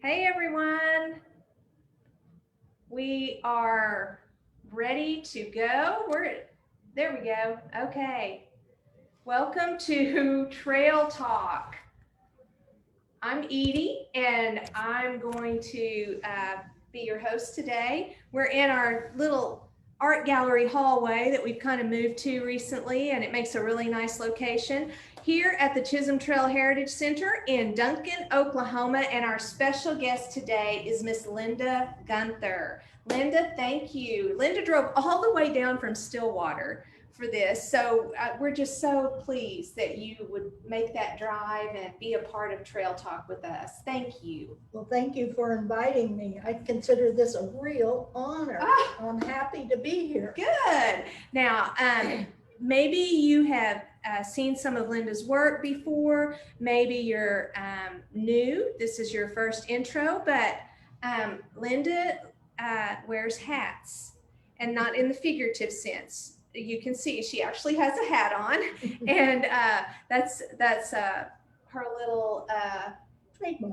Hey everyone, we are ready to go. There we go. Okay, welcome to Trail Talk. I'm Edie and I'm going to be your host today. We're in our little art gallery hallway that we've kind of moved to recently, and it makes a really nice location here at the Chisholm Trail Heritage Center in Duncan, Oklahoma. And our special guest today is Miss Linda Guenther. Linda, thank you. Linda drove all the way down from Stillwater for this. So we're just so pleased that you would make that drive and be a part of Trail Talk with us. Thank you. Well, thank you for inviting me. I consider this a real honor. I'm happy to be here. Good. Now, maybe you have seen some of Linda's work before. Maybe you're new. This is your first intro, but Linda wears hats, and not in the figurative sense. You can see she actually has a hat on, and that's her little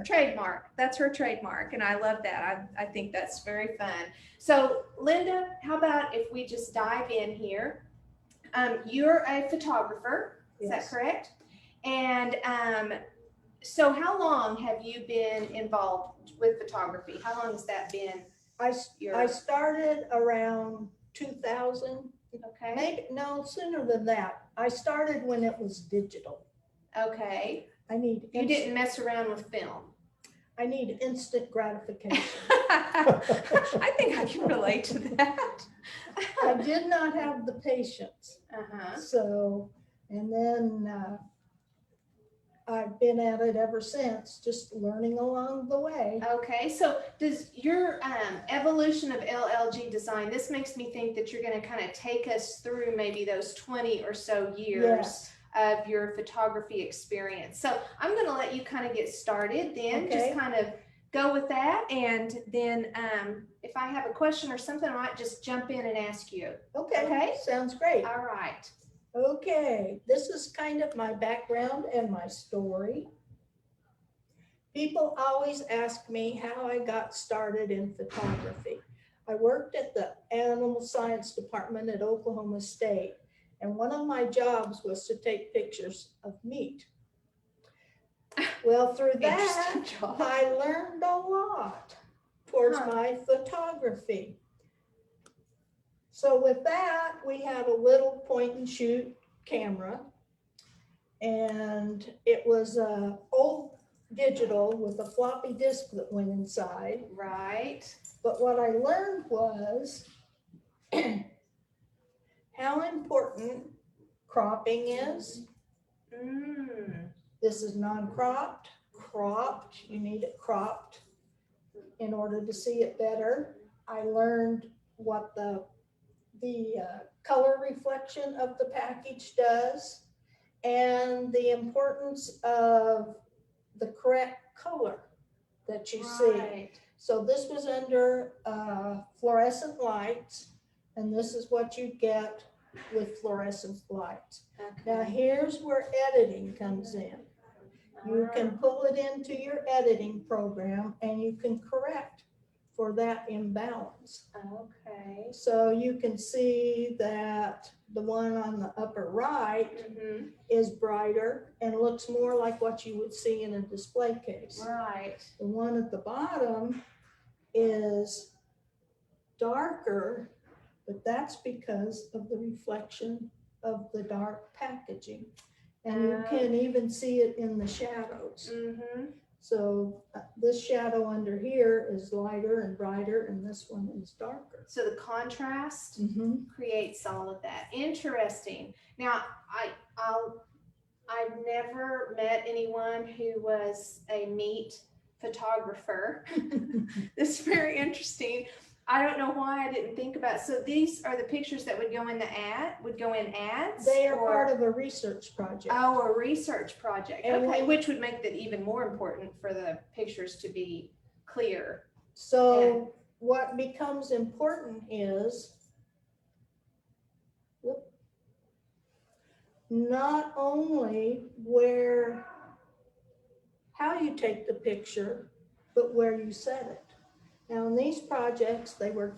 trademark. That's her trademark, and I love that. I think that's very fun. So, Linda, how about if we just dive in here? You're a photographer, is that Yes. correct? And so, how long have you been involved with photography? How long has that been? I started around 2000, Okay. maybe no sooner than that. I started when it was digital. Okay. You didn't mess around with film. I need instant gratification. I think I can relate to that. I did not have the patience. Uh-huh. So, and then I've been at it ever since, just learning along the way. Okay, so does your evolution of LLG design, this makes me think that you're going to kind of take us through maybe those 20 or so years. Yes. Of your photography experience. So I'm going to let you kind of get started then. Okay. Just kind of go with that, and then if I have a question or something, I might just jump in and ask you. Okay. Sounds great. All right. Okay, this is kind of my background and my story. People always ask me how I got started in photography. I worked at the Animal Science Department at Oklahoma State, and one of my jobs was to take pictures of meat. Well, through that, I learned a lot towards my photography. So with that, we had a little point and shoot camera, and it was old digital with a floppy disk that went inside. Right. But what I learned was how important cropping is. This is non-cropped, cropped. You need it cropped in order to see it better. I learned what the color reflection of the package does, and the importance of the correct color that you see. So this was under fluorescent lights, and this is what you get with fluorescent lights. Okay. Now here's where editing comes in. You can pull it into your editing program, and you can correct for that imbalance. Okay. So you can see that the one on the upper right is brighter and looks more like what you would see in a display case. Right. The one at the bottom is darker, but that's because of the reflection of the dark packaging. And you can even see it in the shadows. So this shadow under here is lighter and brighter, and this one is darker. So the contrast creates all of that. Interesting. Now, I've never met anyone who was a meat photographer. This is very interesting. I don't know why I didn't think about it. So these are the pictures that would go in ads? They are part of a research project. Oh, a research project. Okay, which would make that even more important for the pictures to be clear. So what becomes important is not only how you take the picture, but where you set it. Now, in these projects, the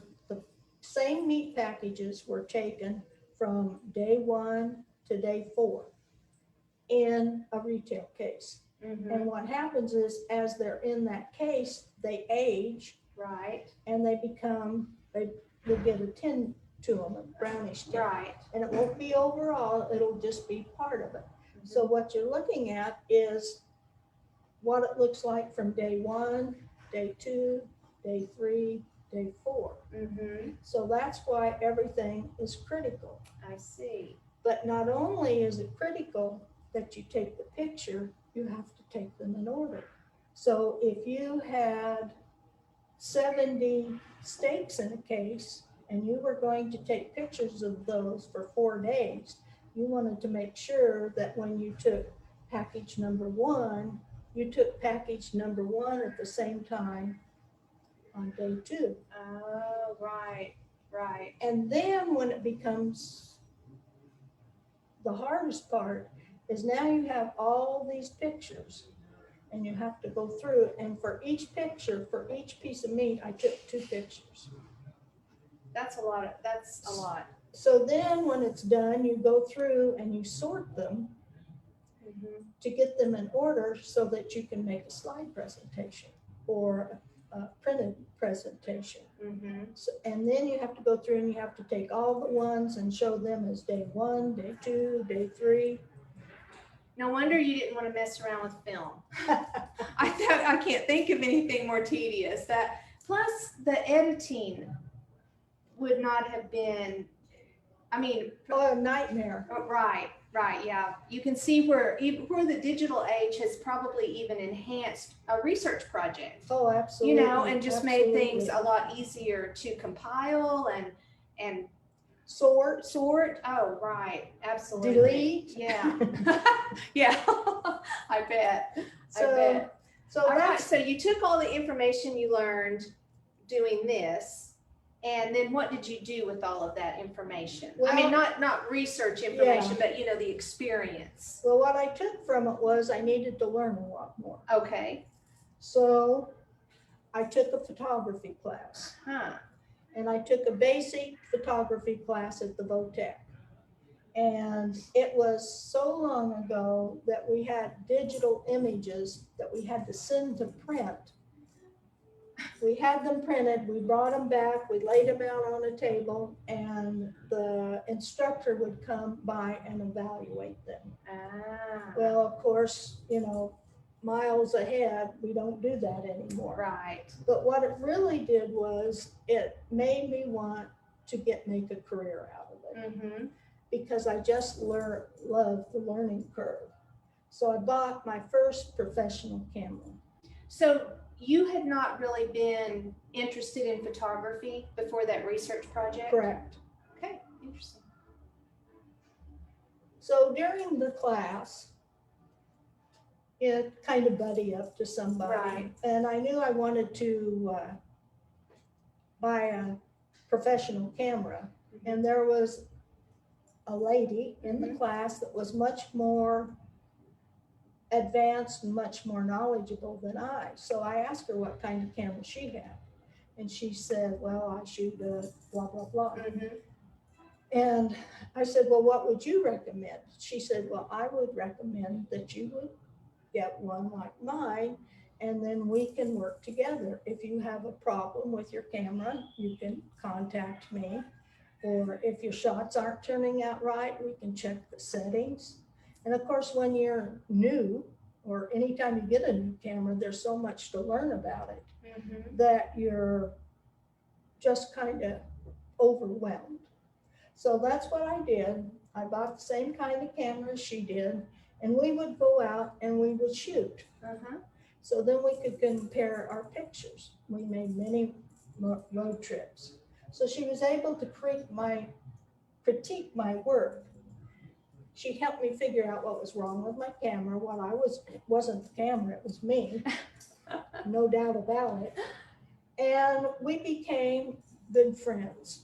same meat packages were taken from day 1 to day 4 in a retail case. And what happens is, as they're in that case, they age. Right. And they will get a tint to them, a brownish tint. Right. And it won't be overall, it'll just be part of it. So what you're looking at is what it looks like from day 1, day 2, day 3, day 4. So that's why everything is critical. I see. But not only is it critical that you take the picture, you have to take them in order. So if you had 70 steaks in a case and you were going to take pictures of those for 4 days, you wanted to make sure that when you took package number 1, you took package number 1 at the same time on day 2. Oh, right, right. And then when it becomes the hardest part is now you have all these pictures and you have to go through it. And for each picture, for each piece of meat, I took 2 pictures. That's a lot. So then when it's done, you go through and you sort them to get them in order so that you can make a slide presentation or a printed presentation. So, and then you have to go through and you have to take all the ones and show them as day 1, day 2, day 3. No wonder you didn't want to mess around with film. I can't think of anything more tedious. That plus the editing would not have been. I mean, Oh, a nightmare. Right, yeah. You can see where the digital age has probably even enhanced a research project. Oh, absolutely. And just made things a lot easier to compile and sort. Oh, right, absolutely. Delete. Yeah, yeah. I bet. So All right. So you took all the information you learned doing this. And then what did you do with all of that information? Well, I mean, not research information, but the experience. Well, what I took from it was I needed to learn a lot more. Okay. So I took a photography class. And I took a basic photography class at the VOTEC. And it was so long ago that we had digital images that we had to send to print. We had them printed, we brought them back, we laid them out on a table, and the instructor would come by and evaluate them. Well, of course, miles ahead, we don't do that anymore. Right. But what it really did was it made me want to make a career out of it. Because I just love the learning curve. So I bought my first professional camera. So you had not really been interested in photography before that research project? Correct. Okay, interesting. So during the class, it kind of buddy up to somebody. Right. And I knew I wanted to buy a professional camera. And there was a lady in the class that was much more advanced and much more knowledgeable than I. So I asked her what kind of camera she had. And she said, well, I shoot a blah, blah, blah. And I said, well, what would you recommend? She said, well, I would recommend that you would get one like mine, and then we can work together. If you have a problem with your camera, you can contact me. Or if your shots aren't turning out right, we can check the settings. And of course, when you're new, or anytime you get a new camera, there's so much to learn about it that you're just kind of overwhelmed. So that's what I did. I bought the same kind of camera she did, and we would go out and we would shoot. So then we could compare our pictures. We made many road trips. So she was able to critique my work. She helped me figure out what was wrong with my camera. It wasn't the camera, it was me. No doubt about it. And we became good friends.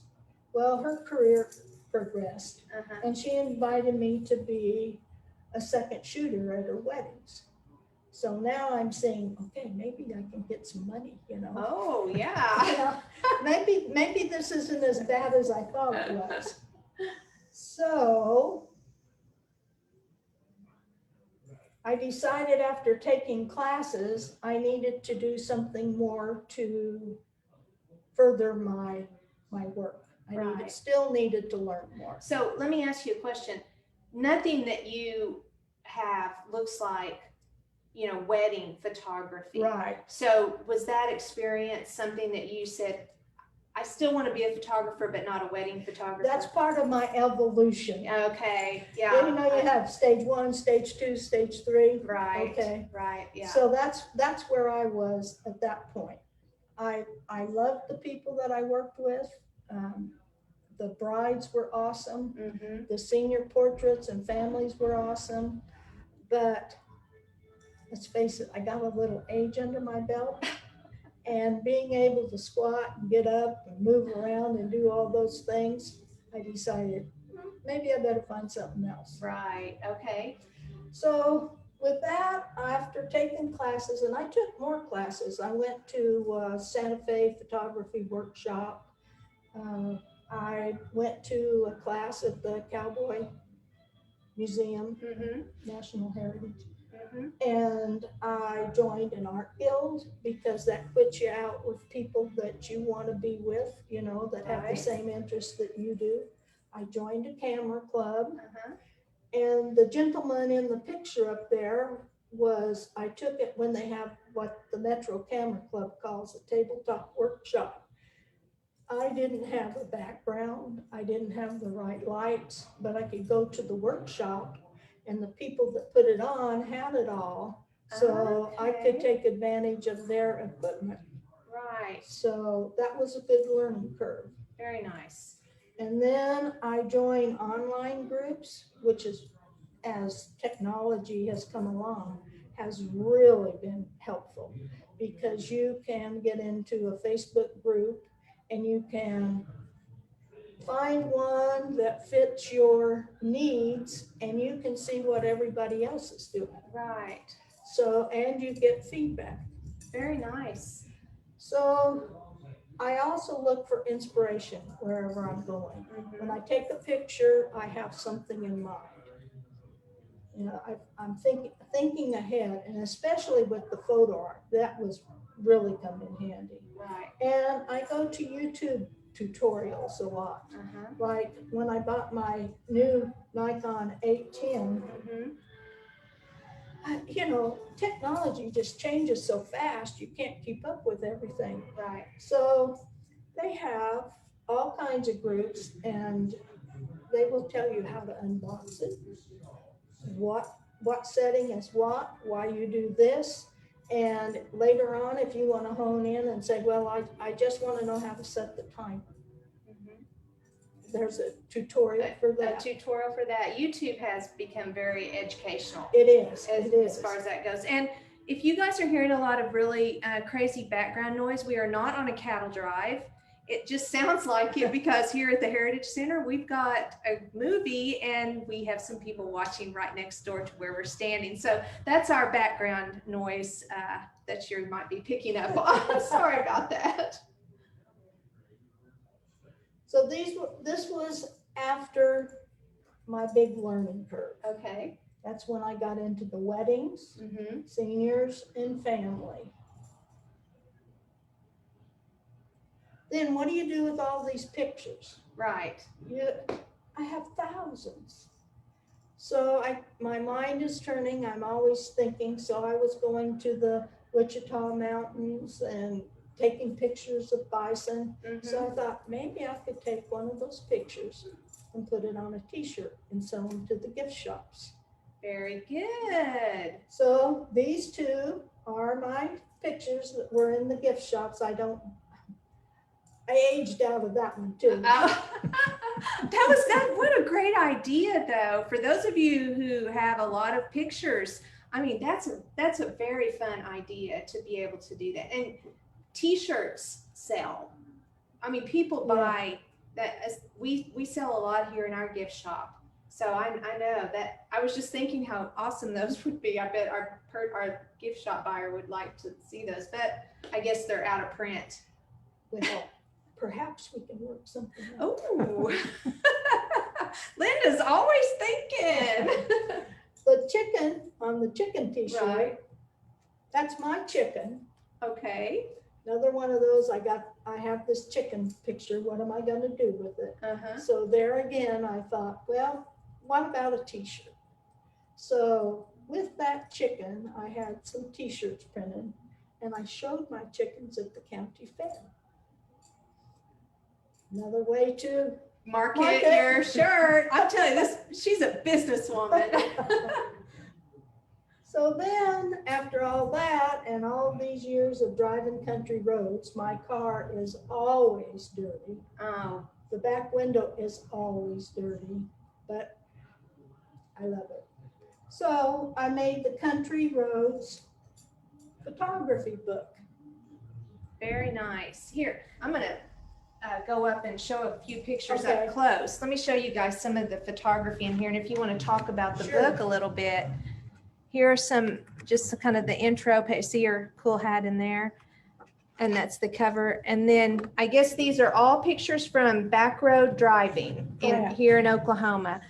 Well, her career progressed, and she invited me to be a second shooter at her weddings. So now I'm saying, okay, maybe I can get some money, you know. Oh, yeah. You know, maybe this isn't as bad as I thought it was. So I decided after taking classes, I needed to do something more to further my work. Right. Still needed to learn more. So let me ask you a question. Nothing that you have looks like, wedding photography. Right. So was that experience something that you said, I still want to be a photographer, but not a wedding photographer? That's part of my evolution. Okay, yeah. You know, you have stage 1, stage 2, stage 3. Right. Okay. Right, yeah. So that's where I was at that point. I loved the people that I worked with. The brides were awesome. Mm-hmm. The senior portraits and families were awesome. But let's face it, I got a little age under my belt. And being able to squat and get up and move around and do all those things, I decided maybe I better find something else. Right, okay. So with that, after taking classes, and I took more classes, I went to Santa Fe Photography Workshop. I went to a class at the Cowboy Museum, Mm-hmm. National Heritage. Mm-hmm. And I joined an art guild because that puts you out with people that you want to be with, you know, that have the Right. same interests that you do. I joined a camera club. Uh-huh. And the gentleman in the picture up there was, I took it when they have what the Metro Camera Club calls a tabletop workshop. I didn't have a background. I didn't have the right lights, but I could go to the workshop and the people that put it on had it all. So I could Okay. take advantage of their equipment. Right. So that was a good learning curve. Very nice. And then I joined online groups, which is, as technology has come along, has really been helpful because you can get into a Facebook group and you can find one that fits your needs and you can see what everybody else is doing. Right. So, and you get feedback. Very nice. So I also look for inspiration wherever I'm going. Mm-hmm. When I take a picture, I have something in mind. You know, I'm thinking ahead, and especially with the photo art, that was really come in handy. Right. And I go to YouTube tutorials a lot. Uh-huh. Like when I bought my new Nikon 810, Mm-hmm. you know, technology just changes so fast, you can't keep up with everything. Right. So they have all kinds of groups and they will tell you how to unbox it, what setting is what, why you do this. And later on, if you want to hone in and say, well, I just want to know how to set the timer. Mm-hmm. There's a tutorial for that. A tutorial for that. YouTube has become very educational. It is. As far as that goes. And if you guys are hearing a lot of really crazy background noise, we are not on a cattle drive. It just sounds like it because here at the Heritage Center, we've got a movie and we have some people watching right next door to where we're standing. So that's our background noise that you might be picking up on. Sorry about that. So this was after my big learning curve. Okay. That's when I got into the weddings, Mm-hmm. seniors, and family. Then what do you do with all these pictures? Right. I have thousands. So my mind is turning. I'm always thinking. So I was going to the Wichita Mountains and taking pictures of bison. Mm-hmm. So I thought maybe I could take one of those pictures and put it on a t-shirt and sell them to the gift shops. Very good. So these two are my pictures that were in the gift shops. I aged out of that one too. What a great idea though. For those of you who have a lot of pictures, I mean, that's a very fun idea to be able to do that. And t-shirts sell. I mean, people buy that. We sell a lot here in our gift shop. So I know that. I was just thinking how awesome those would be. I bet our gift shop buyer would like to see those, but I guess they're out of print. Well, perhaps we can work something out. Oh, Linda's always thinking. The chicken on the chicken t-shirt, Right. that's my chicken. Okay. Another one of those, I have this chicken picture. What am I gonna do with it? Uh-huh. So there again, I thought, well, what about a t-shirt? So with that chicken, I had some t-shirts printed and I showed my chickens at the county fair. Another way to Market your shirt. I'm telling you, she's a businesswoman. So then, after all that and all these years of driving country roads, my car is always dirty. Oh, The back window is always dirty, but I love it. So I made the country roads photography book. very nice. Here, I'm gonna go up and show a few pictures Okay. up close. Let me show you guys some of the photography in here. And if you want to talk about the Sure. book a little bit, here are some, just kind of the intro page. See your cool hat in there? And that's the cover. And then I guess these are all pictures from back road driving Correct. here in Oklahoma.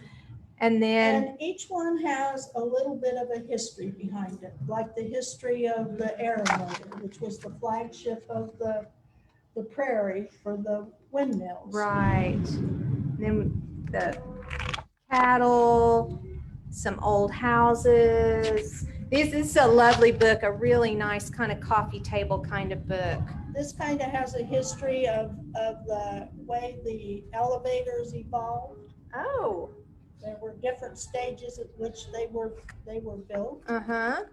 And then, And each one has a little bit of a history behind it, like the history of the Aeromotor, which was the flagship of the prairie for the windmills. right. Then the cattle, some old houses. This is a lovely book, a really nice kind of coffee table kind of book. This kind of has a history of the way the elevators evolved. Oh. There were different stages at which they were built. Uh-huh.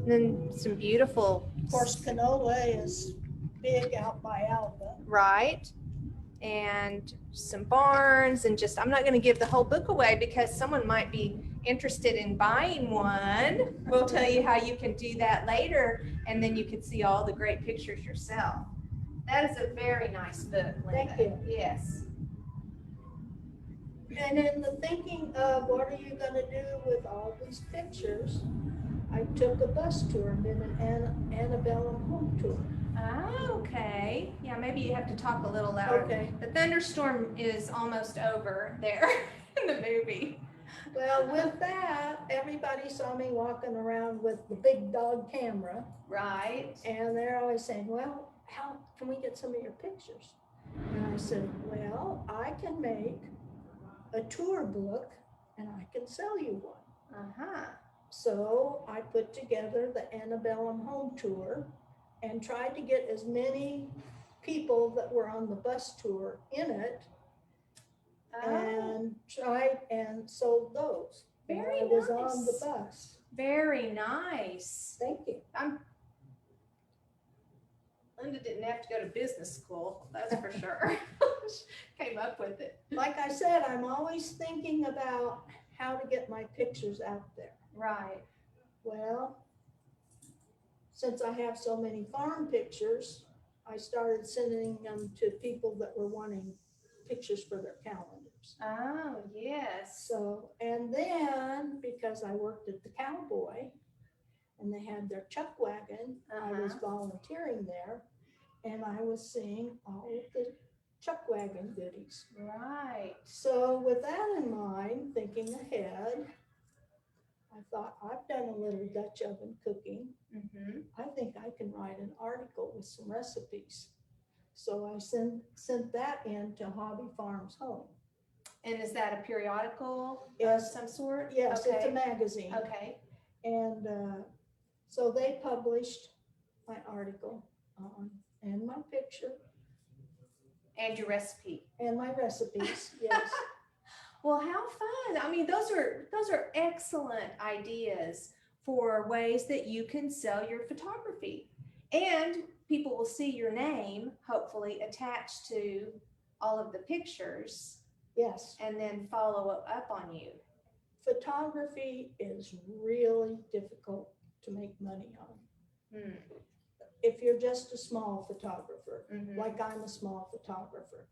Then some beautiful. Of course, canola is big out by Alba. Right. And some barns and just, I'm not going to give the whole book away because someone might be interested in buying one. We'll tell you how you can do that later, and then you can see all the great pictures yourself. That is a very nice book, Linda. Thank you. Yes. And in the thinking of what are you going to do with all these pictures, I took a bus tour and did an antebellum home tour. Oh, okay. Yeah, maybe you have to talk a little louder. Okay. The thunderstorm is almost over there in the movie. Well, with that, everybody saw me walking around with the big dog camera. Right. And they're always saying, well, how can we get some of your pictures? And I said, well, I can make a tour book and I can sell you one. Uh-huh. So I put together the antebellum home tour and tried to get as many people that were on the bus tour in it and tried and sold those. Very I was nice. on the bus. Very nice. Thank you. Linda didn't have to go to business school, that's for sure. She came up with it. Like I said, I'm always thinking about how to get my pictures out there. Right. Well, since I have so many farm pictures, I started sending them to people that were wanting pictures for their calendars. Oh, yes. So, and then because I worked at the Cowboy and they had their chuck wagon, I was volunteering there and I was seeing all of the chuck wagon goodies. Right. So with that in mind, thinking ahead, I thought, I've done a little Dutch oven cooking. Mm-hmm. I think I can write an article with some recipes. So I sent that in to Hobby Farms Home. And is that a periodical Yes. of some sort? Yes, Okay. it's a magazine. Okay. And so they published my article and my picture And your recipe. and my recipes. Yes. Well, how fun. I mean, those are excellent ideas for ways that you can sell your photography. And people will see your name, hopefully, attached to all of the pictures Yes. and then follow up on you. Photography is really difficult to make money on. Hmm. If you're just a small photographer, Mhm. like I'm a small photographer.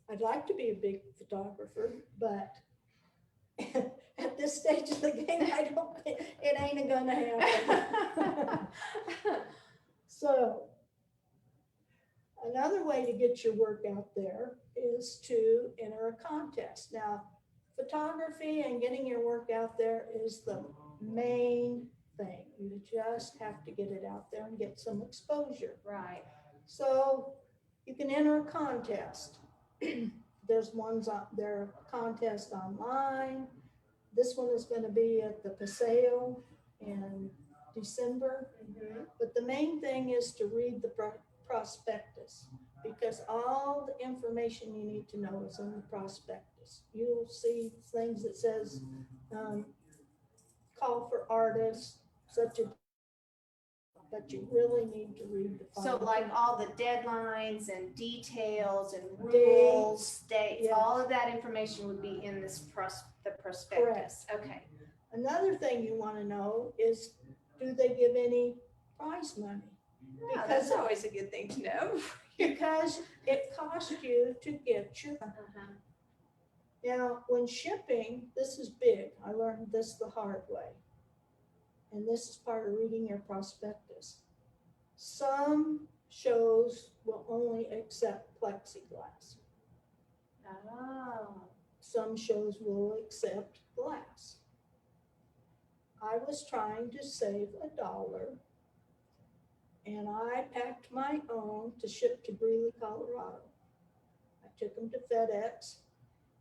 I'd like to be a big photographer, but At this stage of the game, I don't think, it ain't gonna happen. So, another way to get your work out there is to enter a contest. Now, photography and getting your work out there is the main thing. You just have to get it out there and get some exposure. Right. So you can enter a contest. There's ones on there, contest online. This one is going to be at the Paseo in December. Mhm. But the main thing is to read the prospectus, because all the information you need to know is in the prospectus. You'll see things that says call for artists, such a, but you really need to read the So fine like print. all the deadlines and details and Dates, rules, dates, yes. all of that information would be in this the prospectus. Okay. Another thing you want to know is, do they give any prize money? Yeah, that's always a good thing to know. Because it costs you to get your. Uh-huh. Now, when shipping, this is big. I learned this the hard way. And this is part of reading your prospectus. Some shows will only accept plexiglass. Oh. Some shows will accept glass. I was trying to save $1, and I packed my own to ship to Greeley, Colorado. I took them to FedEx,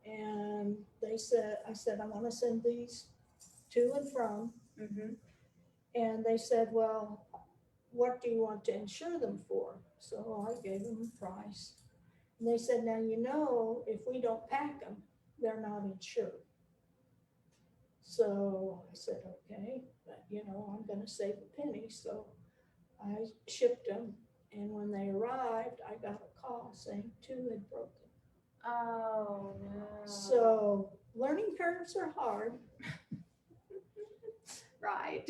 and I said, I want to send these to and from. Mm-hmm. And they said, well, what do you want to insure them for? So I gave them a price. And they said, now, if we don't pack them, they're not insured. So I said, okay, but I'm going to save a penny. So I shipped them. And when they arrived, I got a call saying 2 had broken. Oh, no. So learning curves are hard. Right.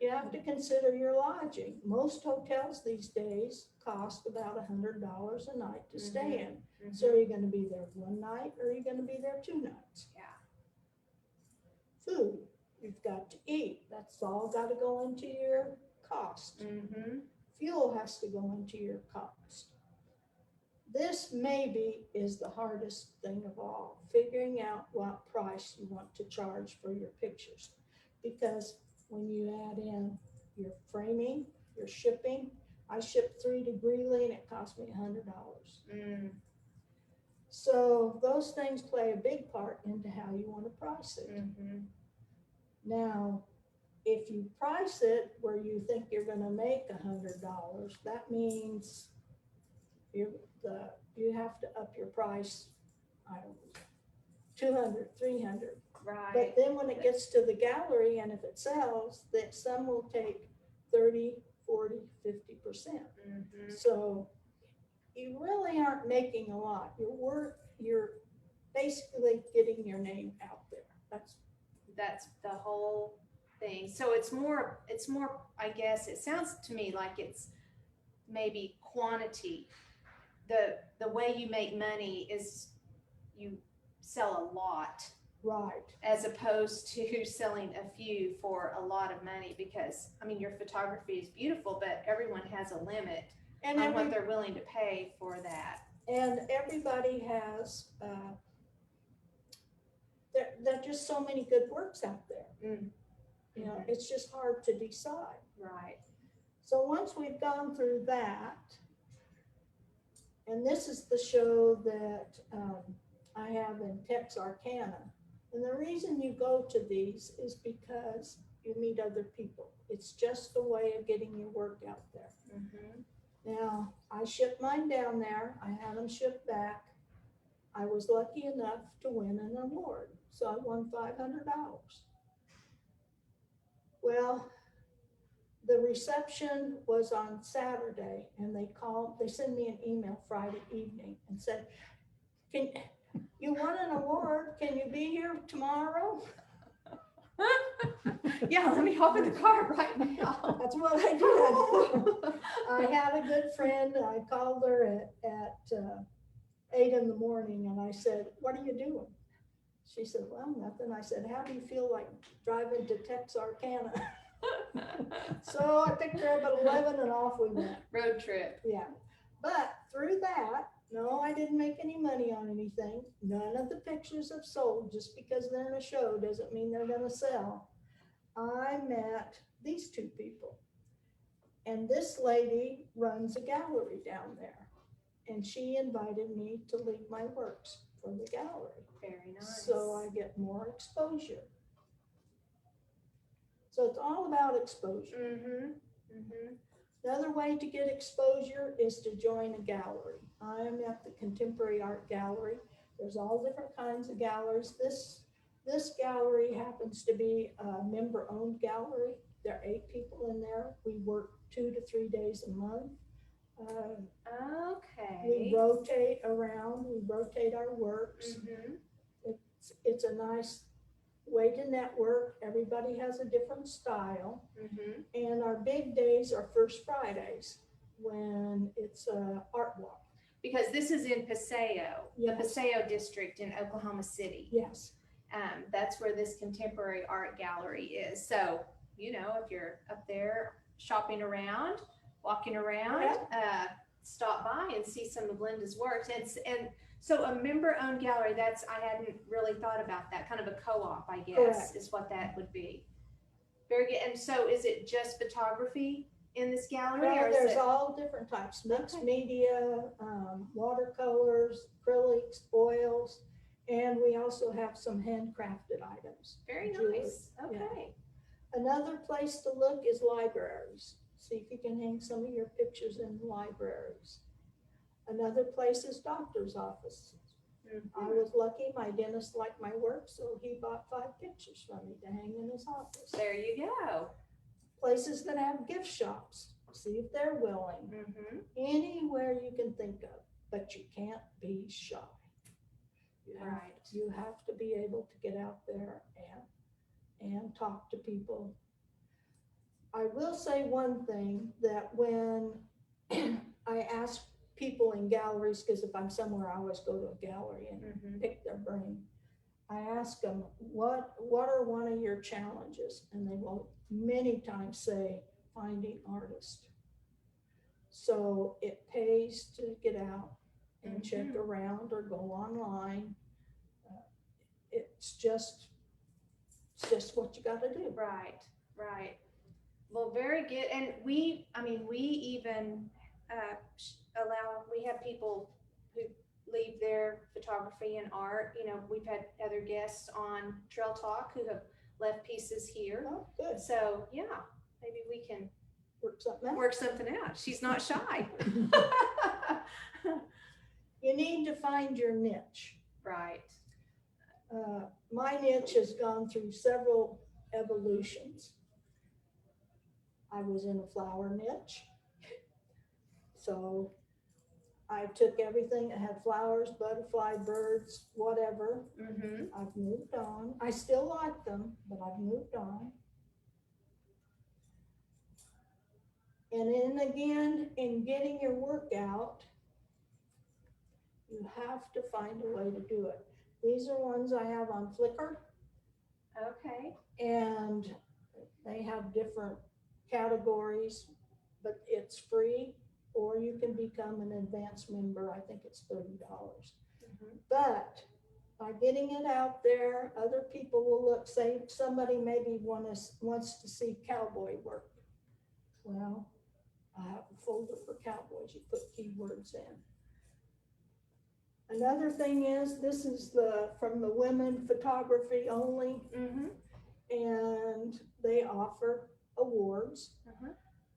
You have to consider your lodging. Most hotels these days cost about $100 a night to stay in. Mhm. So are you going to be there one night, or are you going to be there 2 nights? Yeah. Food, you've got to eat. That's all got to go into your cost. Mm-hmm. Fuel has to go into your cost. This maybe is the hardest thing of all, figuring out what price you want to charge for your pictures. Because when you add in your framing, your shipping, I shipped 3 to Greeley and it cost me $100. Mm. So those things play a big part into how you want to price it. Mm-hmm. Now, if you price it where you think you're going to make $100, that means you have to up your price, I don't know, 200, 300. Right. But then when it gets to the gallery, and if it sells, that some will take 30, 40, 50%. Mm-hmm. So you really aren't making a lot. You're basically getting your name out there. That's the whole thing. So it's more, I guess, it sounds to me like it's maybe quantity. The way you make money is you sell a lot, right. as opposed to selling a few for a lot of money, because I mean, your photography is beautiful, but everyone has a limit on what they're willing to pay for that. And everybody has, there are just so many good works out there. Mm. It's just hard to decide. Right. So once we've gone through that, and this is the show that I have in Texarkana. And the reason you go to these is because you meet other people. It's just a way of getting your work out there. Mm-hmm. Now, I shipped mine down there. I had them shipped back. I was lucky enough to win an award. So I won $500. Well, the reception was on Saturday, and they sent me an email Friday evening and said, you won an award, can you be here tomorrow? Yeah, let me hop in the car right now. That's what I did. I had a good friend, I called her at 8 in the morning, and I said, what are you doing? She said, well, nothing. I said, how do you feel like driving to Texarkana? So I picked her up at 11 and off we went. Road trip. Yeah. But through that, no, I didn't make any money on anything. None of the pictures have sold. Just because they're in a show doesn't mean they're going to sell. I met these two people. And this lady runs a gallery down there. And she invited me to lead my works for the gallery. Very nice. So I get more exposure. So it's all about exposure. Mm-hmm. Mm-hmm. Another way to get exposure is to join a gallery. I am at the Contemporary Art Gallery. There's all different kinds of galleries. This gallery happens to be a member-owned gallery. There are 8 people in there. We work 2 to 3 days a month. Okay. We rotate around. We rotate our works. Mm-hmm. It's a nice way to network. Everybody has a different style. Mm-hmm. And our big days are first Fridays when it's a art walk. Because this is in Paseo, Yes. the Paseo district in Oklahoma City. Yes. That's where this Contemporary Art Gallery is. So, you know, if you're up there shopping around, walking around, stop by and see some of Linda's works. And so a member-owned gallery, I hadn't really thought about that, kind of a co-op, I guess, Correct. is what that would be. Very good. And so is it just photography in this gallery? Well, or is there's it... all different types, mixed Okay. media, watercolors, acrylics, oils, and we also have some handcrafted items. Very jewelry. nice. Okay. Another place to look is libraries. See if you can hang some of your pictures in libraries. Another place is doctor's offices. I was lucky, my dentist liked my work, so he bought 5 pictures from me to hang in his office. There you go. Places that have gift shops, see if they're willing. Mm-hmm. Anywhere you can think of, but you can't be shy. Right. You have to be able to get out there and talk to people. I will say one thing, that when I ask people in galleries, because if I'm somewhere, I always go to a gallery and Mm-hmm. pick their brain. I ask them, what are one of your challenges? And they will many times say, finding artists. So it pays to get out and check Mhm. around or go online. It's just what you got to do. Right, right. Well, very good. And we even we have people who leave their photography and art. You know, we've had other guests on Trail Talk who have left pieces here. Oh, good. So yeah, maybe we can Work something out. work something out. She's not shy. You need to find your niche. Right. My niche has gone through several evolutions. I was in a flower niche. So I took everything that had flowers, butterfly, birds, whatever. Mm-hmm. I've moved on. I still like them, but I've moved on. And then again, in getting your work out, you have to find a way to do it. These are ones I have on Flickr, Okay. and they have different categories, but it's free, or you can become an advanced member. I think it's $30. Mm-hmm. But by getting it out there, other people will look, say somebody maybe wants to see cowboy work. Well, I have a folder for cowboys. You put keywords in. Another thing is, this is from the women photography only, Mm-hmm. and they offer awards. Uh-huh.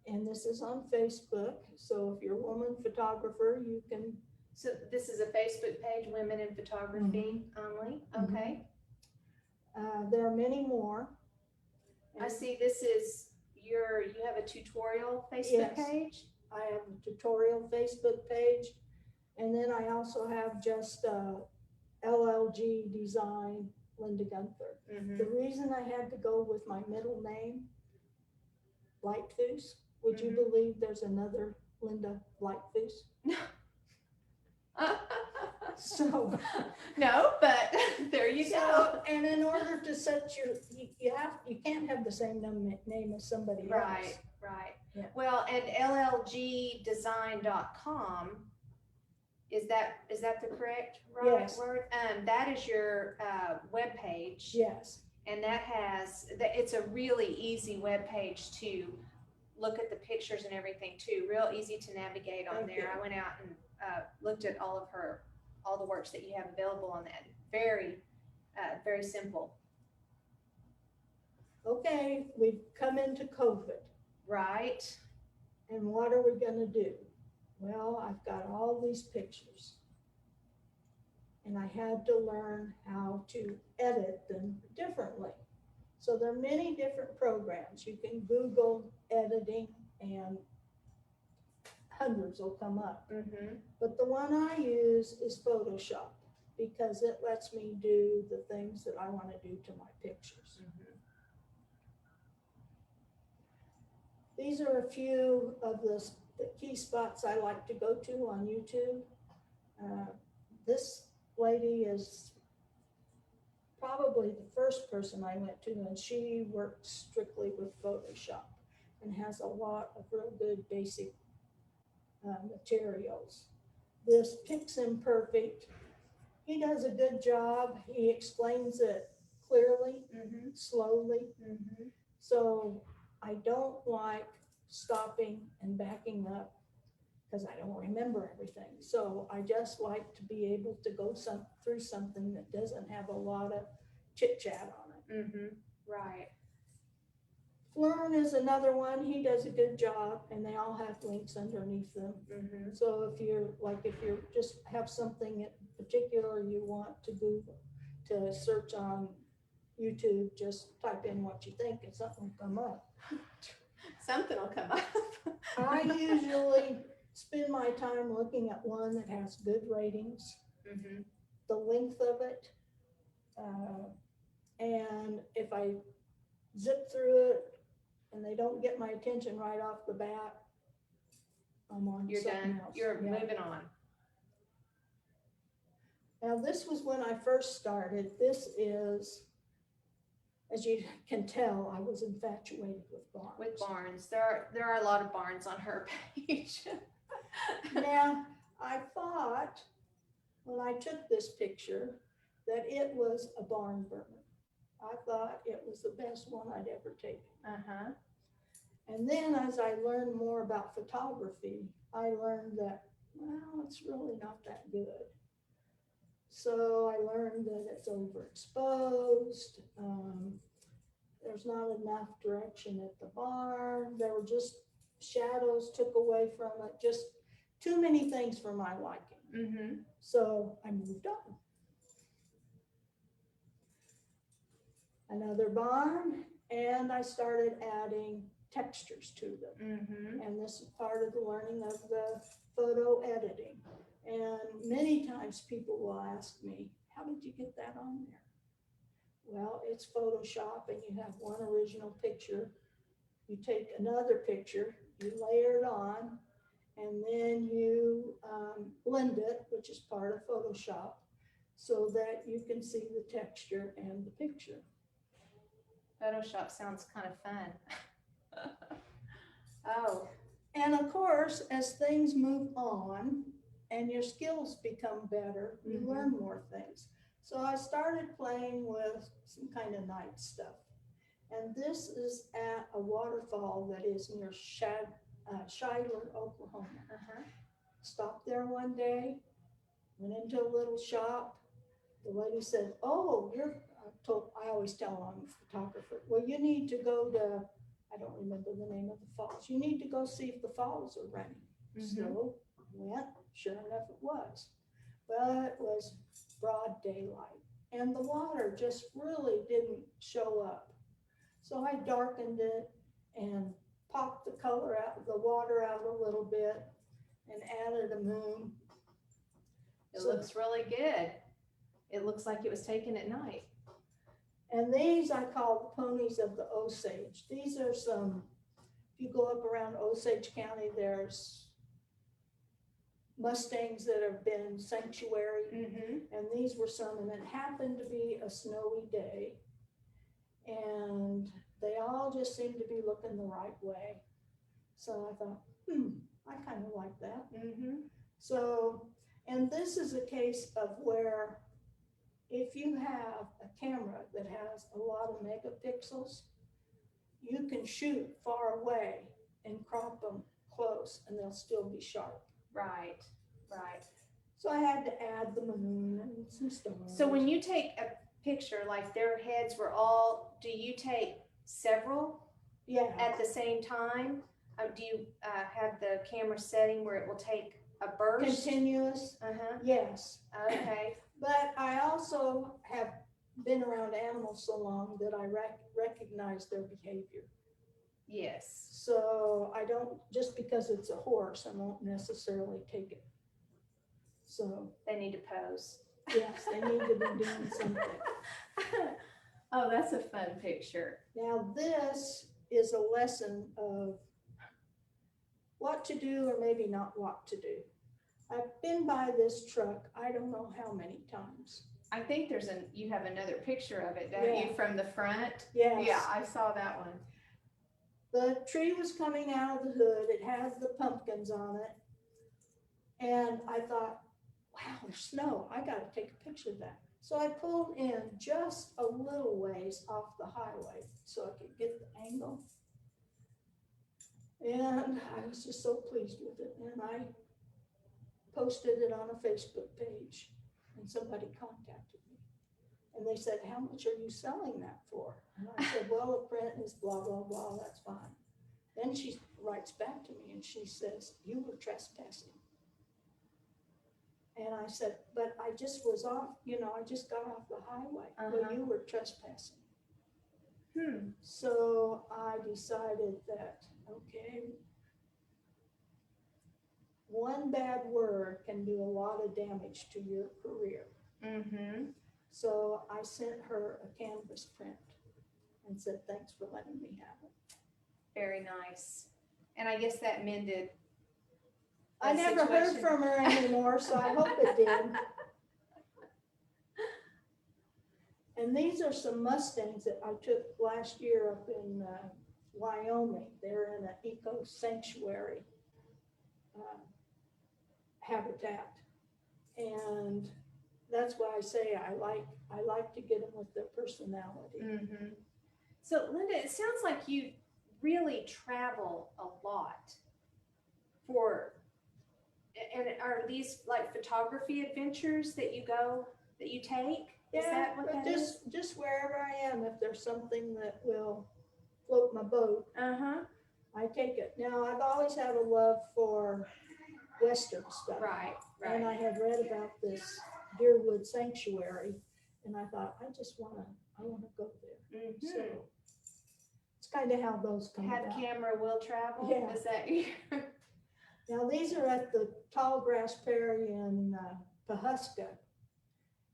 And this is on Facebook. So if you're a woman photographer, you can. So this is a Facebook page, Women in Photography only. Mhm. Okay. There are many more. I see this is you have a tutorial Facebook Yes. page. I have a tutorial Facebook page, and then I also have just LLG Design Linda Guenther. Mm-hmm. The reason I had to go with my middle name, Lightfoos, would you believe there's another Linda Lightfoos? So, No, but there you go. so, and in order to set you can't have the same name as somebody else. Right, right. Yeah. Well, and llgdesign.com, is that the correct Yes. word? That is your webpage. Yes. And that it's a really easy webpage to look at the pictures and everything too. Real easy to navigate on Thank there. you. I went out and looked at all the works that you have available on that. Very, very simple. Okay, we've come into COVID, Right. and what are we gonna do? Well, I've got all these pictures, and I had to learn how to edit them differently. So there are many different programs. You can Google editing and hundreds will come up. Mm-hmm. But the one I use is Photoshop because it lets me do the things that I want to do to my pictures. Mm-hmm. These are a few of the key spots I like to go to on YouTube. This lady is probably the first person I went to, and she works strictly with Photoshop and has a lot of real good basic materials. This Pix Imperfect, he does a good job. He explains it clearly, Mm-hmm. slowly. Mm-hmm. So I don't like stopping and backing up because I don't remember everything. So I just like to be able to go through something that doesn't have a lot of chit chat on it. Mm-hmm. Right. Flern is another one. He does a good job, and they all have links underneath them. Mm-hmm. So if you just have something in particular you want to Google, to search on YouTube, just type in what you think and something will come up. Something will come up. I usually spend my time looking at one that has good ratings, Mm-hmm. the length of it, and if I zip through it and they don't get my attention right off the bat, I'm on You're something done. else. You're Yeah. moving on. Now this was when I first started. This is, as you can tell, I was infatuated with barns. With barns, there are a lot of barns on her page. Now, I thought when I took this picture that it was a barn burner. I thought it was the best one I'd ever taken. Uh-huh. And then as I learned more about photography, I learned that, well, it's really not that good. So I learned that it's overexposed. There's not enough direction at the barn. There were just shadows took away from it. Just too many things for my liking. Mm-hmm. So I moved on. Another barn, and I started adding textures to them. Mm-hmm. And this is part of the learning of the photo editing. And many times people will ask me, how did you get that on there? Well, it's Photoshop, and you have one original picture. You take another picture, you layer it on, and then you blend it, which is part of Photoshop, so that you can see the texture and the picture. Photoshop sounds kind of fun. Oh. And of course, as things move on and your skills become better, you Mhm. learn more things. So I started playing with some kind of night stuff. And this is at a waterfall that is near Shiloh, Oklahoma. Uh-huh. Stopped there one day, went into a little shop. The lady said, oh, I always tell them I'm a photographer. Well, you need to go to, I don't remember the name of the falls. You need to go see if the falls are running. Mhm. So I went, sure enough it was. Well, it was broad daylight and the water just really didn't show up. So I darkened it and popped the color out, the water out a little bit and added a moon. It So- looks really good. It looks like it was taken at night. And these I call the ponies of the Osage. These are some, if you go up around Osage County, there's Mustangs that have been sanctuary. Mm-hmm. And these were some, and it happened to be a snowy day. And they all just seemed to be looking the right way. So I thought, I kind of like that. Mm-hmm. So, and this is a case of where if you have a camera that has a lot of megapixels, you can shoot far away and crop them close and they'll still be sharp. Right, right. So I had to add the moon and some stars. So when you take a picture, like their heads were all, do you take several yeah, at the same time? Do you have the camera setting where it will take a burst? continuous, Uh-huh. yes. Okay. But I also have been around animals so long that I recognize their behavior. Yes. So I don't, just because it's a horse, I won't necessarily take it. So, They need to pose. yes, they need to be doing something. Oh, that's a fun picture. Now, this is a lesson of what to do or maybe not what to do. I've been by this truck, I don't know how many times. I think you have another picture of it, don't you, from the front? Yes. Yeah, I saw that one. The tree was coming out of the hood, it has the pumpkins on it. And I thought, wow, there's snow, I gotta take a picture of that. So I pulled in just a little ways off the highway so I could get the angle. And I was just so pleased with it. And I posted it on a Facebook page and somebody contacted me. And they said, how much are you selling that for? And I said, well, the print is blah, blah, blah, that's fine. Then she writes back to me and she says, you were trespassing. And I said, but I just was off, I just got off the highway. Well, you were trespassing. So I decided that, okay, one bad word can do a lot of damage to your career. Mm-hmm. So I sent her a canvas print and said, thanks for letting me have it. Very nice. And I guess that mended. I never heard from her anymore, so I hope it did. And these are some Mustangs that I took last year up in Wyoming. They're in an eco sanctuary habitat. And that's why I say I like to get them with their personality. Mm-hmm. So Linda, it sounds like you really travel a lot and are these like photography adventures that you take? Yeah, is that what that is? Just wherever I am, if there's something that will float my boat, I take it. Now, I've always had a love for Western stuff. Right. And I had read about this Deerwood Sanctuary, and I thought, I want to go there. Mm-hmm. So it's kind of how those come Have about. camera will travel? Yeah. Is that Now, these are at the Tall Grass Prairie in Pawhuska,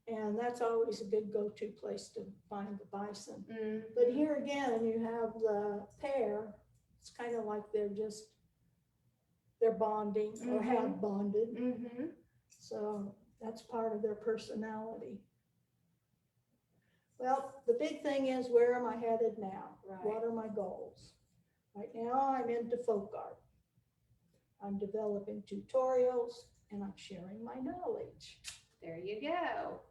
and that's always a good go-to place to find the bison. Mm-hmm. But here again, you have the pair. It's kind of like they're bonding or have bonded. Mm-hmm. So that's part of their personality. Well, the big thing is, where am I headed now? Right. What are my goals? Right now, I'm into folk art. I'm developing tutorials and I'm sharing my knowledge. There you go.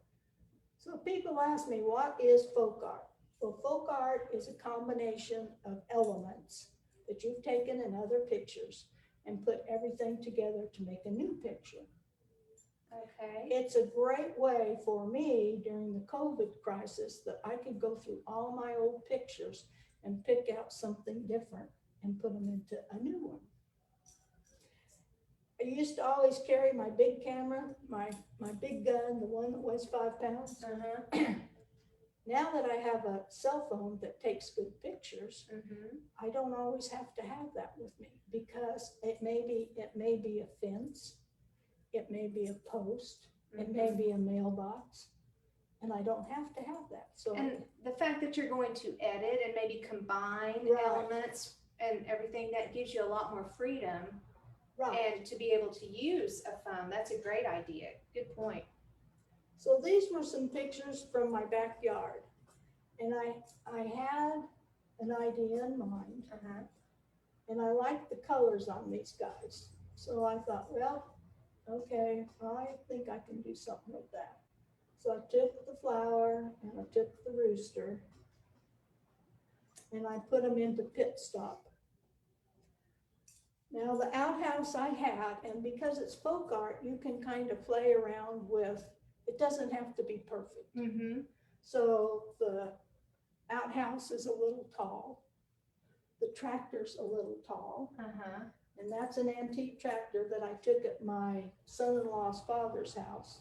So people ask me, what is folk art? Well, folk art is a combination of elements that you've taken in other pictures and put everything together to make a new picture. Okay. It's a great way for me during the COVID crisis that I could go through all my old pictures and pick out something different and put them into a new one. I used to always carry my big camera, my big gun, the one that weighs 5 pounds. Now that I have a cell phone that takes good pictures, I don't always have to have that with me because it may be a fence, it may be a post, it may be a mailbox, and I don't have to have that. So and the fact that you're going to edit and maybe combine elements and everything, that gives you a lot more freedom Right. and to be able to use a foam. That's a great idea. Good point. So these were some pictures from my backyard. And I had an idea in mind, Uh-huh. and I liked the colors on these guys. So I thought, well, okay, I think I can do something with that. So I took the flower and I took the rooster and I put them into pit stop. Now the outhouse I had, and because it's folk art, you can kind of play around with, it doesn't have to be perfect. Mm-hmm. So the outhouse is a little tall. The tractor's a little tall. Uh-huh. And that's an antique tractor that I took at my son-in-law's father's house.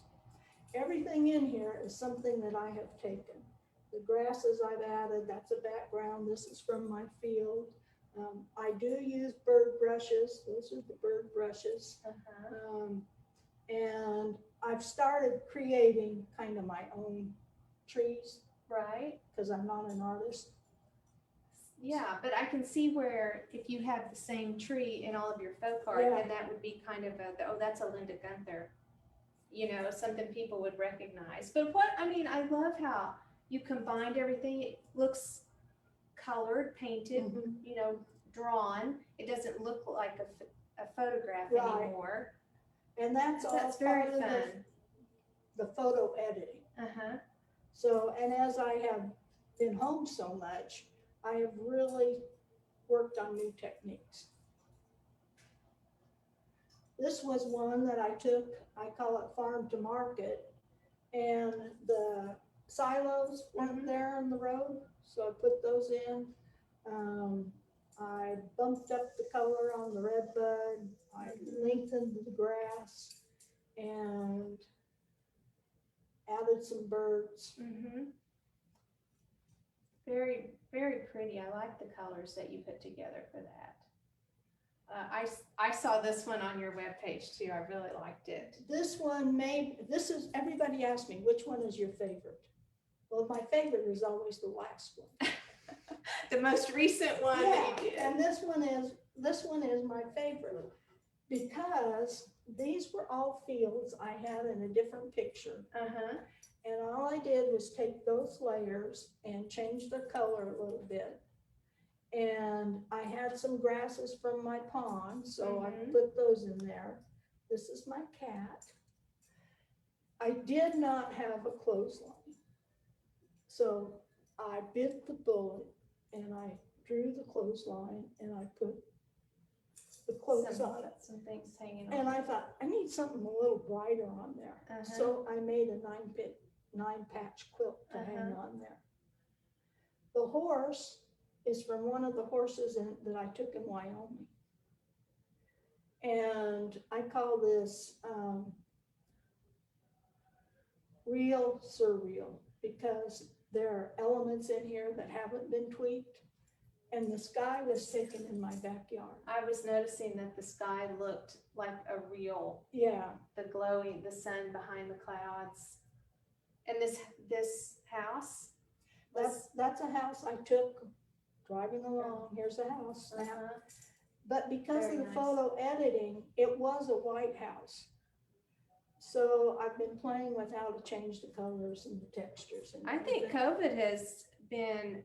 Everything in here is something that I have taken. The grasses I've added, that's a background. This is from my field. I do use bird brushes. Those are the bird brushes. Uh-huh. And I've started creating kind of my own trees Right. because I'm not an artist. Yeah, but I can see where if you have the same tree in all of your folk art, Yeah. then that would be kind of oh, that's a Linda Guenther, something people would recognize. But I love how you combined everything. It looks colored, painted, Mhm. drawn. It doesn't look like a photograph Right. anymore. And that's all That's very part of fun. the photo editing. Uh-huh. So, and as I have been home so much, I have really worked on new techniques. This was one that I took, I call it farm to market, and the silos weren't there on the road, so I put those in. I bumped up the color on the red bud, I lengthened the grass, and added some birds. Mm-hmm. Very, very pretty. I like the colors that you put together for that. I saw this one on your webpage too. I really liked it. This one everybody asks me, which one is your favorite? Well, my favorite is always the last one. The most recent one that you did. And this one is my favorite because these were all fields I had in a different picture. Uh-huh. And all I did was take those layers and change the color a little bit. And I had some grasses from my pond, so I put those in there. This is my cat. I did not have a clothesline. So I bit the bullet and I drew the clothesline and I put the clothes on it. Some things hanging on. And I thought, I need something a little brighter on there. Uh-huh. So I made a 9-patch quilt to hang on there. The horse is from one of the horses that I took in Wyoming. And I call this real surreal because there are elements in here that haven't been tweaked. And the sky was taken in my backyard. I was noticing that the sky looked like a real, the glowing, the sun behind the clouds. And this house? That's a house I took driving along. Here's a house. Uh-huh. But because Very of the nice. photo editing, it was a white house. So I've been playing with how to change the colors and the textures. And I think everything. COVID has been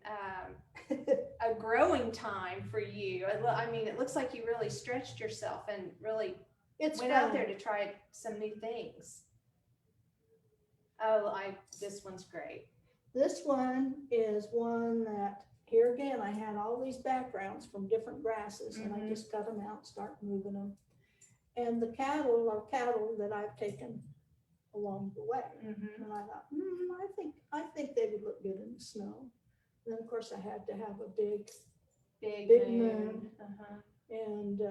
a growing time for you. It looks like you really stretched yourself and really went out there to try some new things. Oh, this one's great. This one is one that, here again, I had all these backgrounds from different grasses and I just cut them out, start moving them. And the cattle are cattle that I've taken along the way. Mm-hmm. And I thought, I think they would look good in the snow. Then of course I had to have a big moon. Uh-huh. And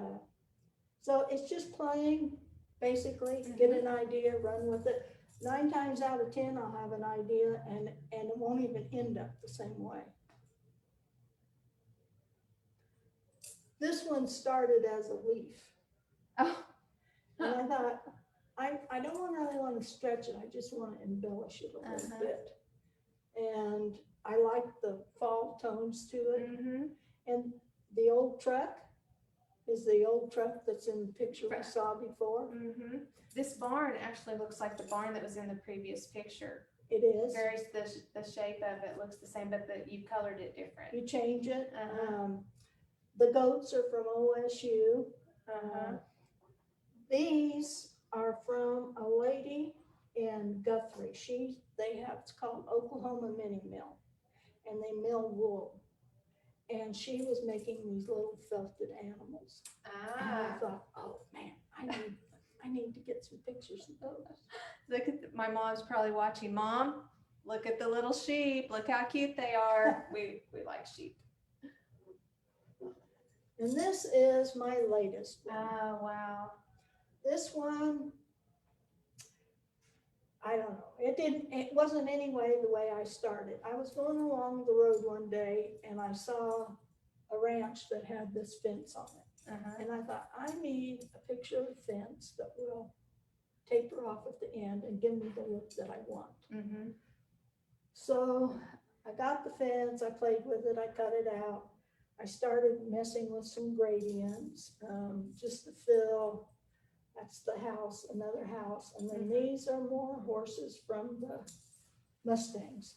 so it's just playing, basically, get an idea, run with it. 9 times out of 10, I'll have an idea and it won't even end up the same way. This one started as a leaf. Oh. And I thought, I don't really want to stretch it. I just want to embellish it a little bit. And I like the fall tones to it. Mm-hmm. And the old truck, is the old truck that's in the picture we saw before. Mm-hmm. This barn actually looks like the barn that was in the previous picture. It is. Very, the shape of it looks the same, but you colored it different. You change it. Uh-huh. The goats are from OSU. Uh-huh. These are from a lady in Guthrie. It's called Oklahoma Mini Mill, and they mill wool. And she was making these little felted animals. And I thought, oh man, I need to get some pictures of those. Look at my mom's probably watching. Mom, look at the little sheep. Look how cute they are. We like sheep. And this is my latest one. Oh wow. This one, I don't know. It wasn't anyway the way I started. I was going along the road one day and I saw a ranch that had this fence on it. Uh-huh. And I thought, I need a picture of the fence that will taper off at the end and give me the look that I want. Mm-hmm. So I got the fence, I played with it, I cut it out. I started messing with some gradients, just to fill. That's the house, another house. And then these are more horses from the Mustangs.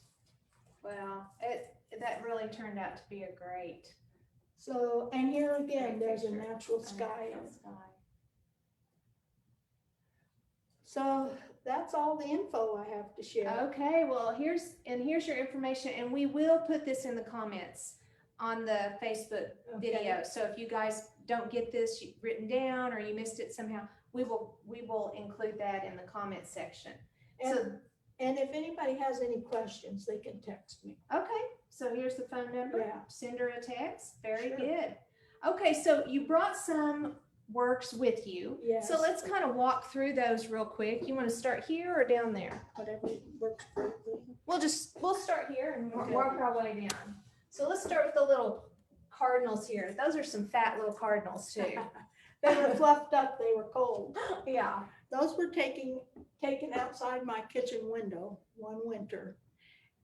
Wow, that really turned out to be a great. So, and here again, Great there's a picture. natural sky. Natural sky. So that's all the info I have to share. Okay, well, here's your information, and we will put this in the comments on the Facebook video. So if you guys don't get this written down or you missed it somehow, we will include that in the comment section. And if anybody has any questions, they can text me. Okay, so here's the phone number. Yeah. Send her a text. Very Sure. good. Okay, so you brought some works with you. Yes. So let's kind of walk through those real quick. You want to start here or down there? Whatever works for you. We'll start here and Okay. work our way down. So let's start with the little cardinals here. Those are some fat little cardinals too. They were fluffed up, they were cold. Yeah. Those were taken outside my kitchen window one winter.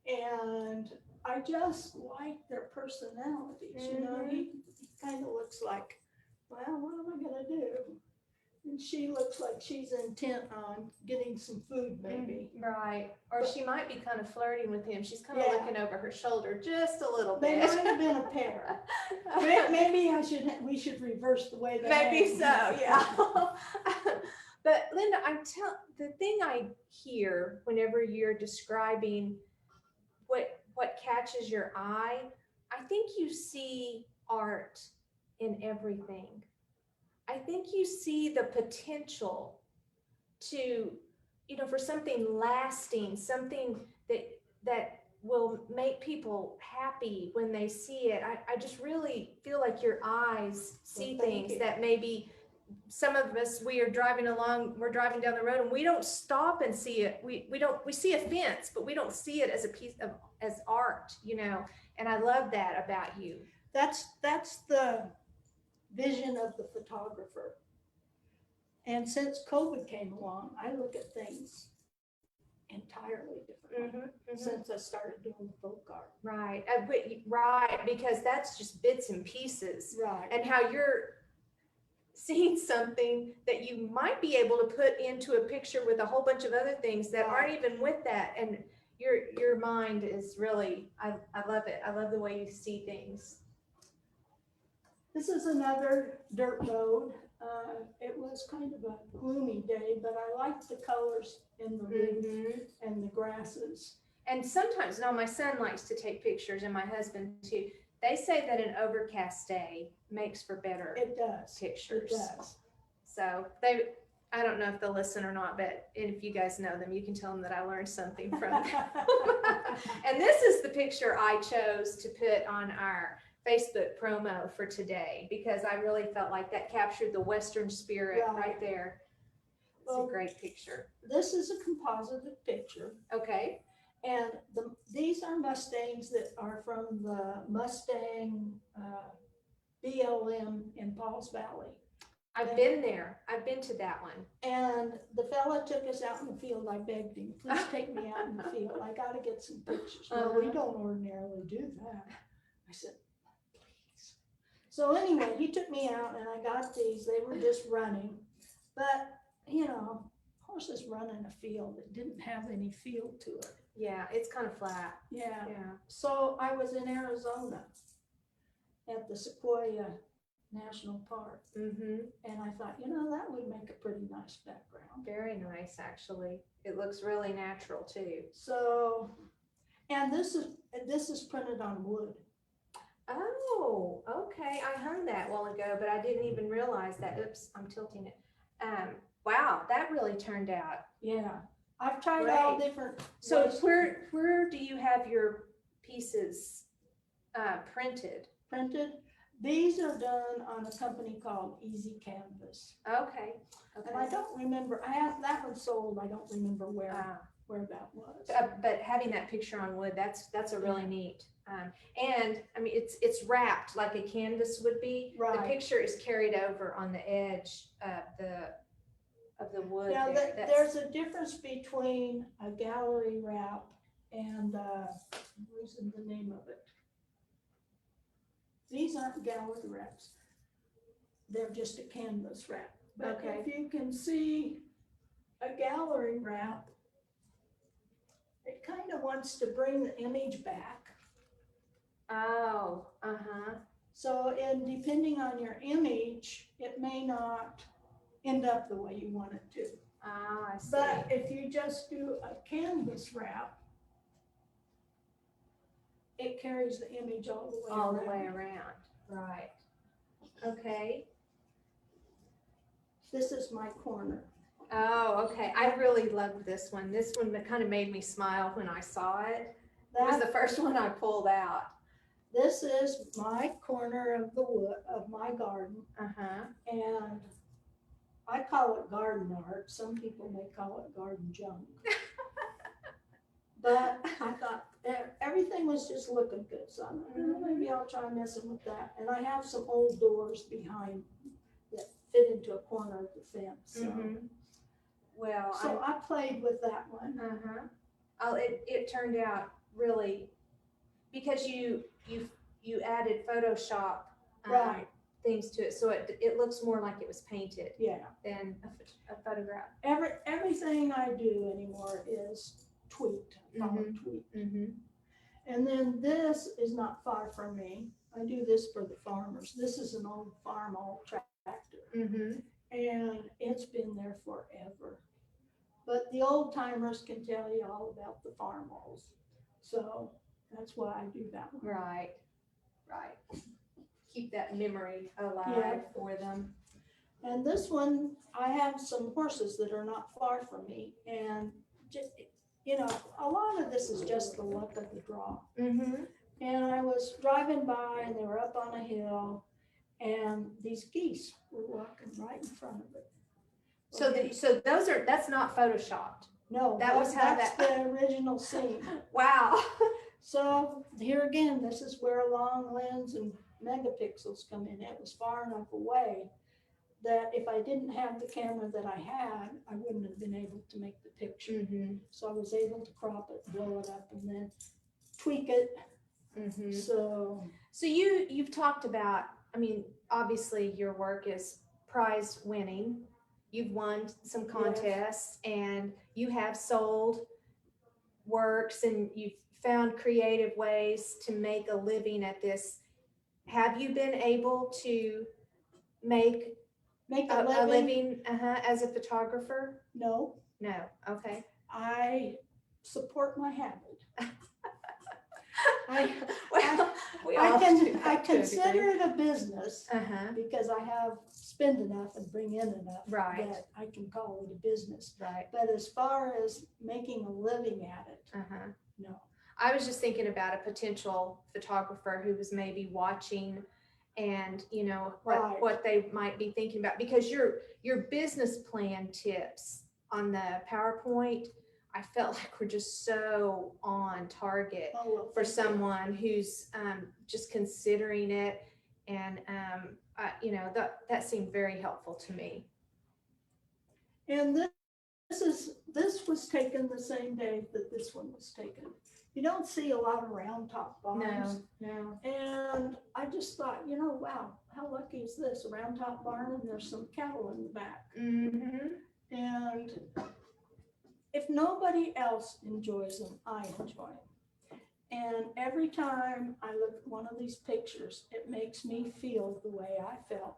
And I just like their personalities, you know, he kind of looks like, well, what am I gonna do? And she looks like she's intent on getting some food maybe. Right. Or But- she might be kind of flirting with him. She's kind of Yeah. looking over her shoulder just a little They bit. might have been a pair. Maybe we should reverse the way they Maybe hang. so, yeah. But Linda, the thing I hear whenever you're describing what catches your eye, I think you see art in everything. I think you see the potential to, for something lasting, something that will make people happy when they see it. I just really feel like your eyes see Well, thank things you. that maybe some of us, we're driving down the road and we don't stop and see it. We see a fence, but we don't see it as a piece of, as art, and I love that about you. That's the vision of the photographer. And since COVID came along, I look at things entirely differently since I started doing folk art. Right, right, because that's just bits and pieces. Right. And how you're seeing something that you might be able to put into a picture with a whole bunch of other things that aren't even with that. And your mind is really, I love it. I love the way you see things. This is another dirt road. It was kind of a gloomy day, but I liked the colors in the roof and the grasses. And sometimes, now my son likes to take pictures and my husband too. They say that an overcast day makes for better It does. pictures. It does. So I don't know if they'll listen or not, but if you guys know them, you can tell them that I learned something from them. And this is the picture I chose to put on our Facebook promo for today, because I really felt like that captured the Western spirit right there. It's a great picture. This is a composited picture. Okay. And these are Mustangs that are from the Mustang BLM in Pauls Valley. I've been there. I've been to that one. And the fella took us out in the field. I begged him, please take me out in the field. I got to get some pictures. Well, we don't ordinarily do that. I said, please. So anyway, he took me out and I got these, they were just running, but you know, horses run in a field that didn't have any field to it. Yeah, it's kind of flat. Yeah. Yeah. So I was in Arizona at the Sequoia National Park. Mm-hmm. And I thought, you know, that would make a pretty nice background. Very nice, actually. It looks really natural too. So, and this is printed on wood. Oh, okay. I hung that a while ago, but I didn't even realize that. Oops, I'm tilting it. Wow, that really turned out. Yeah. I've tried all Great. different. So ways where do you have your pieces printed? printed. These are done on a company called Easy Canvas. Okay. Okay. And I don't remember, I have that one sold. I don't remember where that was. But having that picture on wood, that's a really neat. And I mean, it's wrapped like a canvas would be. Right. The picture is carried over on the edge of the wood. Now, there. there's a difference between a gallery wrap and, I'm losing the name of it. These aren't gallery wraps. They're just a canvas wrap. But Okay. if you can see a gallery wrap, it kind of wants to bring the image back. Oh, uh-huh. So, and depending on your image, it may not end up the way you want it to. Ah, I see. But if you just do a canvas wrap, it carries the image all the way all around. the way around. Right. Okay. This is my corner. Oh, okay. I really loved this one. This one that kind of made me smile when I saw it. It was the first one I pulled out. This is my corner of the wood of my garden, Uh-huh. and I call it garden art. Some people may call it garden junk. But I thought everything was just looking good, so I thought, maybe I'll try messing with that. And I have some old doors behind that fit into a corner of the fence. So, Well, so I played with that one. uh-huh. Oh, it turned out really, because you added Photoshop Right. things to it, so it looks more like it was painted Yeah. than a photograph. Everything I do anymore is tweaked. I call it tweaked. Mm-hmm. And then this is not far from me. I do this for the farmers. This is an old farm old tractor. Mm-hmm. And it's been there forever. But the old timers can tell you all about the farm holes. So that's why I do that one. Right. Right. Keep that memory alive Yeah. for them. And this one, I have some horses that are not far from me. And just, you know, a lot of this is just the luck of the draw. Mm-hmm. And I was driving by and they were up on a hill and these geese were walking right in front of it. So that's not photoshopped. No, that was how that's the original scene. Wow. So here again, this is where long lens and megapixels come in. It was far enough away that if I didn't have the camera that I had, I wouldn't have been able to make the picture. Mm-hmm. So I was able to crop it, blow it up, and then tweak it. Mm-hmm. So you've talked about, I mean, obviously your work is prize winning. You've won some contests and you have sold works and you've found creative ways to make a living at this. Have you been able to make a living as a photographer? No. No. Okay. I support my habit. I consider it a business because I have spend enough and bring in enough that I can call it a business. Right. But as far as making a living at it, no. I was just thinking about a potential photographer who was maybe watching and you know what they might be thinking about, because your business plan tips on the PowerPoint, I felt like we're just so on target for someone who's just considering it, and you know, that seemed very helpful to me. And this was taken the same day that this one was taken. you don't see a lot of round top barns. No. And I just thought, wow, how lucky is this? A round top barn and there's some cattle in the back. Mm-hmm. And if nobody else enjoys them, I enjoy them. And every time I look at one of these pictures, it makes me feel the way I felt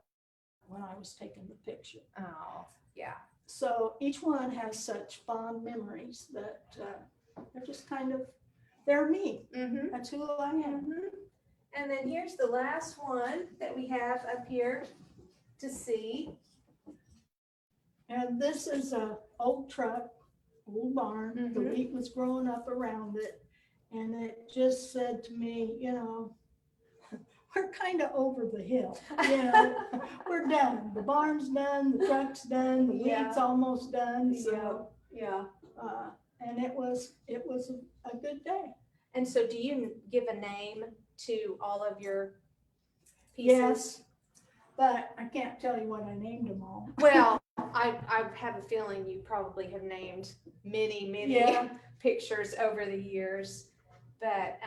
when I was taking the picture. Oh, yeah. So each one has such fond memories that they're just they're me. Mm-hmm. That's who I am. Mm-hmm. And then here's the last one that we have up here to see. And this is a old truck, old barn. The Mhm. wheat was growing up around it. And it just said to me, we're kind of over the hill. We're done. The barn's done, the truck's done, the Yeah. wheat's almost done. So, Yeah. and it was a good day. And so do you give a name to all of your pieces? Yes, but I can't tell you what I named them all. Well, I have a feeling you probably have named many Yeah. pictures over the years. But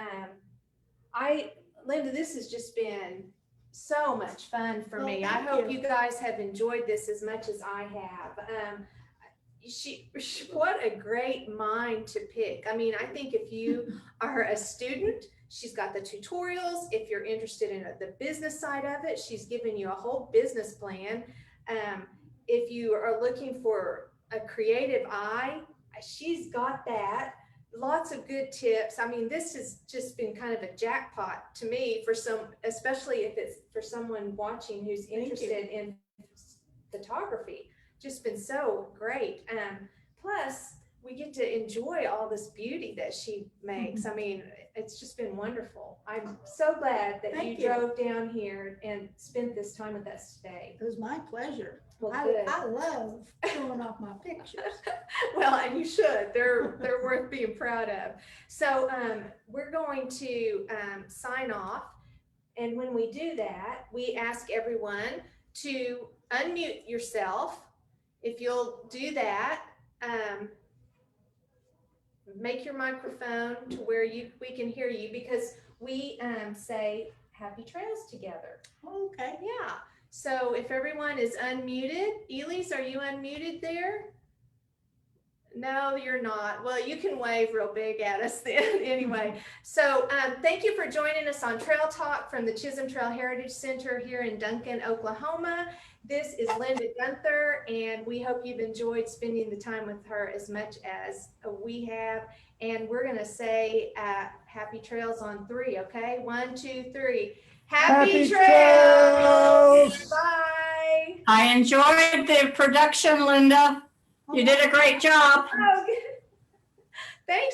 Linda, this has just been so much fun for Well, me. I thank hope you. you guys have enjoyed this as much as I have. What a great mind to pick. I mean, I think if you are a student, she's got the tutorials. If you're interested in the business side of it, she's given you a whole business plan. If you are looking for a creative eye, she's got that. Lots of good tips. I mean, this has just been kind of a jackpot to me especially if it's for someone watching who's interested in photography. Just been so great. Plus, we get to enjoy all this beauty that she makes. I mean, it's just been wonderful. I'm so glad that you drove down here and spent this time with us today. It was my pleasure. Well, I love showing off my pictures. Well, and you should. They're worth being proud of. So we're going to sign off. And when we do that, we ask everyone to unmute yourself. If you'll do that, make your microphone to where we can hear you, because we say happy trails together. Okay. Yeah. So if everyone is unmuted, Elise, are you unmuted there? No, you're not. Well, you can wave real big at us then. Anyway, so thank you for joining us on Trail Talk from the Chisholm Trail Heritage Center here in Duncan, Oklahoma. This is Linda Guenther, and we hope you've enjoyed spending the time with her as much as we have. And we're going to say happy trails on 3, okay? 1, 2, 3. Happy trails! Bye! I enjoyed the production, Linda. You did a great job. Oh, good. Thanks.